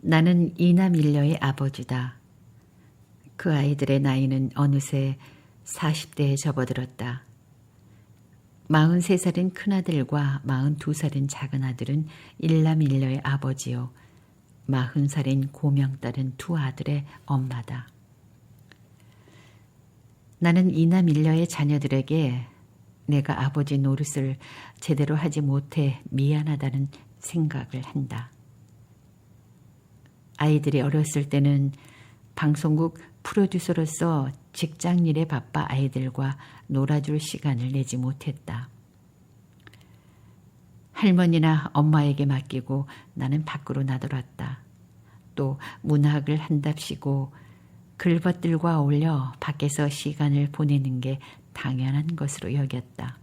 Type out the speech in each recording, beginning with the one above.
나는 이남 일녀의 아버지다. 그 아이들의 나이는 어느새 40대에 접어들었다. 43살인 큰아들과 42살인 작은아들은 일남 일녀의 아버지요. 40살인 고명딸은 두 아들의 엄마다. 나는 이남 일녀의 자녀들에게 내가 아버지 노릇을 제대로 하지 못해 미안하다는 생각을 한다. 아이들이 어렸을 때는 방송국 프로듀서로서 직장일에 바빠 아이들과 놀아줄 시간을 내지 못했다. 할머니나 엄마에게 맡기고 나는 밖으로 나돌았다. 또 문학을 한답시고 글벗들과 어울려 밖에서 시간을 보내는 게 당연한 것으로 여겼다.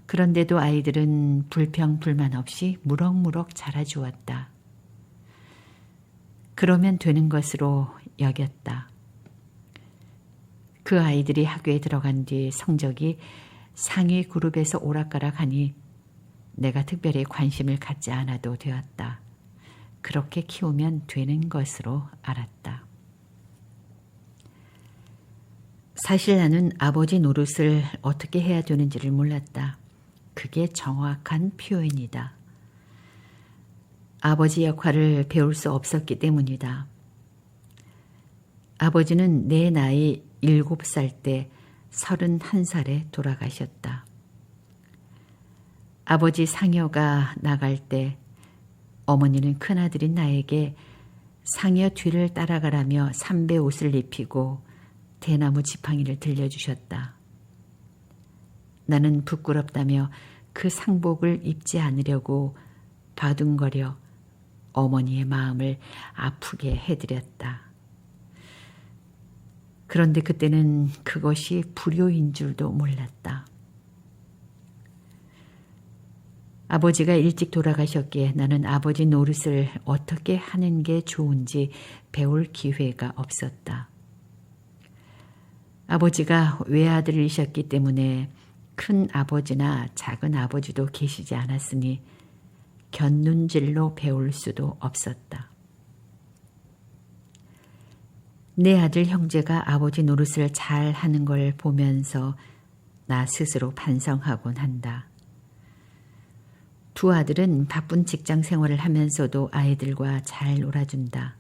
그런데도 아이들은 불평 불만 없이 무럭무럭 자라주었다. 그러면 되는 것으로 여겼다. 그 아이들이 학교에 들어간 뒤 성적이 상위 그룹에서 오락가락하니 내가 특별히 관심을 갖지 않아도 되었다. 그렇게 키우면 되는 것으로 알았다. 사실 나는 아버지 노릇을 어떻게 해야 되는지를 몰랐다. 그게 정확한 표현이다. 아버지 역할을 배울 수 없었기 때문이다. 아버지는 내 나이 7살 때 31살에 돌아가셨다. 아버지 상여가 나갈 때 어머니는 큰아들인 나에게 상여 뒤를 따라가라며 삼배 옷을 입히고 대나무 지팡이를 들려주셨다. 나는 부끄럽다며 그 상복을 입지 않으려고 바둥거려 어머니의 마음을 아프게 해드렸다. 그런데 그때는 그것이 불효인 줄도 몰랐다. 아버지가 일찍 돌아가셨기에 나는 아버지 노릇을 어떻게 하는 게 좋은지 배울 기회가 없었다. 아버지가 외아들이셨기 때문에 큰 아버지나 작은 아버지도 계시지 않았으니 곁눈질로 배울 수도 없었다. 내 아들 형제가 아버지 노릇을 잘 하는 걸 보면서 나 스스로 반성하곤 한다. 두 아들은 바쁜 직장 생활을 하면서도 아이들과 잘 놀아준다.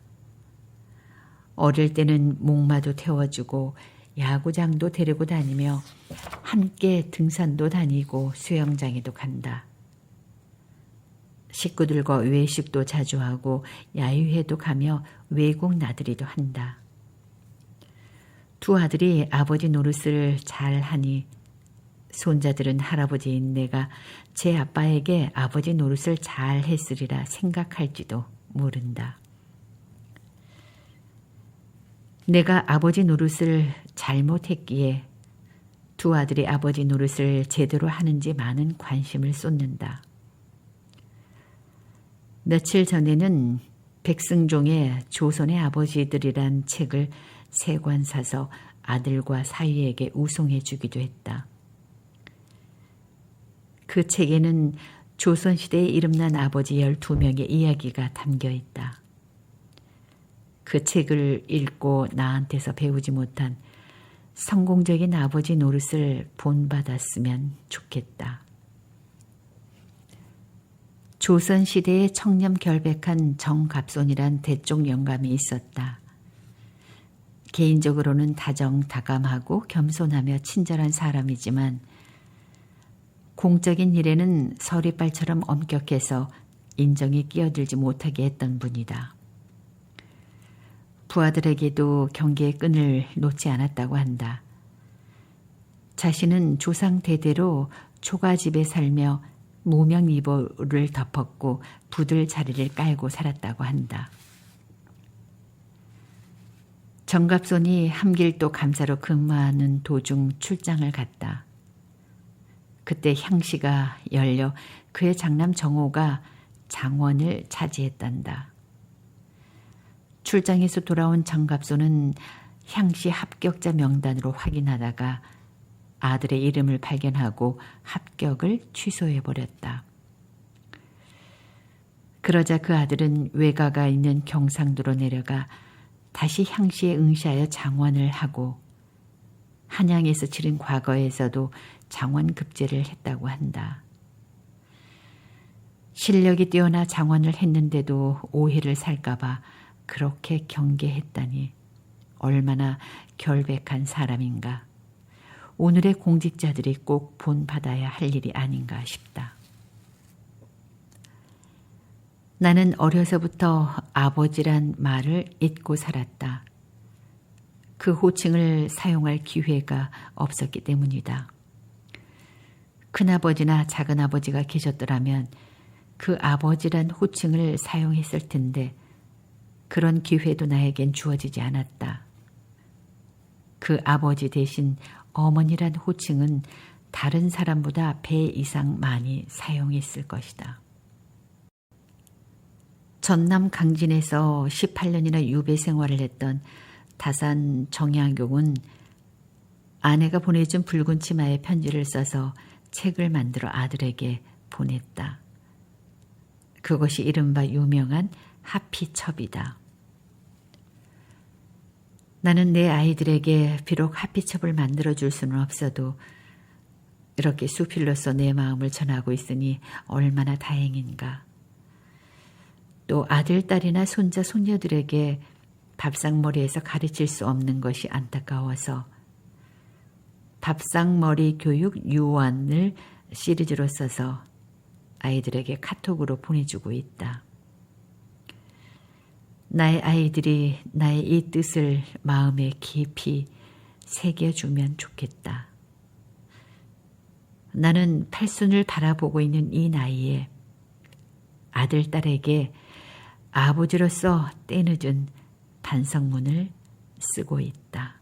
어릴 때는 목마도 태워주고 야구장도 데리고 다니며 함께 등산도 다니고 수영장에도 간다. 식구들과 외식도 자주 하고 야유회도 가며 외국 나들이도 한다. 두 아들이 아버지 노릇을 잘 하니 손자들은 할아버지인 내가 제 아빠에게 아버지 노릇을 잘 했으리라 생각할지도 모른다. 내가 아버지 노릇을 잘못했기에 두 아들이 아버지 노릇을 제대로 하는지 많은 관심을 쏟는다. 며칠 전에는 백승종의 조선의 아버지들이란 책을 3권 사서 아들과 사위에게 우송해 주기도 했다. 그 책에는 조선시대에 이름난 아버지 12명의 이야기가 담겨 있다. 그 책을 읽고 나한테서 배우지 못한 성공적인 아버지 노릇을 본받았으면 좋겠다. 조선시대에 청렴결백한 정갑손이란 대쪽 영감이 있었다. 개인적으로는 다정다감하고 겸손하며 친절한 사람이지만 공적인 일에는 서리빨처럼 엄격해서 인정에 끼어들지 못하게 했던 분이다. 부하들에게도 경계의 끈을 놓지 않았다고 한다. 자신은 조상 대대로 초가집에 살며 무명이보를 덮었고 부들 자리를 깔고 살았다고 한다. 정갑손이 함길도 감사로 근무하는 도중 출장을 갔다. 그때 향시가 열려 그의 장남 정호가 장원을 차지했단다. 출장에서 돌아온 정갑손은 향시 합격자 명단으로 확인하다가 아들의 이름을 발견하고 합격을 취소해버렸다. 그러자 그 아들은 외가가 있는 경상도로 내려가 다시 향시에 응시하여 장원을 하고 한양에서 치른 과거에서도 장원급제를 했다고 한다. 실력이 뛰어나 장원을 했는데도 오해를 살까봐 그렇게 경계했다니 얼마나 결백한 사람인가. 오늘의 공직자들이 꼭 본받아야 할 일이 아닌가 싶다. 나는 어려서부터 아버지란 말을 잊고 살았다. 그 호칭을 사용할 기회가 없었기 때문이다. 큰아버지나 작은아버지가 계셨더라면 그 아버지란 호칭을 사용했을 텐데 그런 기회도 나에겐 주어지지 않았다. 그 아버지 대신 어머니란 호칭은 다른 사람보다 배 이상 많이 사용했을 것이다. 전남 강진에서 18년이나 유배 생활을 했던 다산 정약용은 아내가 보내준 붉은 치마에 편지를 써서 책을 만들어 아들에게 보냈다. 그것이 이른바 유명한 하피첩이다. 나는 내 아이들에게 비록 하피첩을 만들어줄 수는 없어도 이렇게 수필로서 내 마음을 전하고 있으니 얼마나 다행인가. 또 아들, 딸이나 손자, 손녀들에게 밥상머리에서 가르칠 수 없는 것이 안타까워서 밥상머리 교육 유언을 시리즈로 써서 아이들에게 카톡으로 보내주고 있다. 나의 아이들이 나의 이 뜻을 마음에 깊이 새겨주면 좋겠다. 나는 팔순을 바라보고 있는 이 나이에 아들, 딸에게 아버지로서 때늦은 반성문을 쓰고 있다.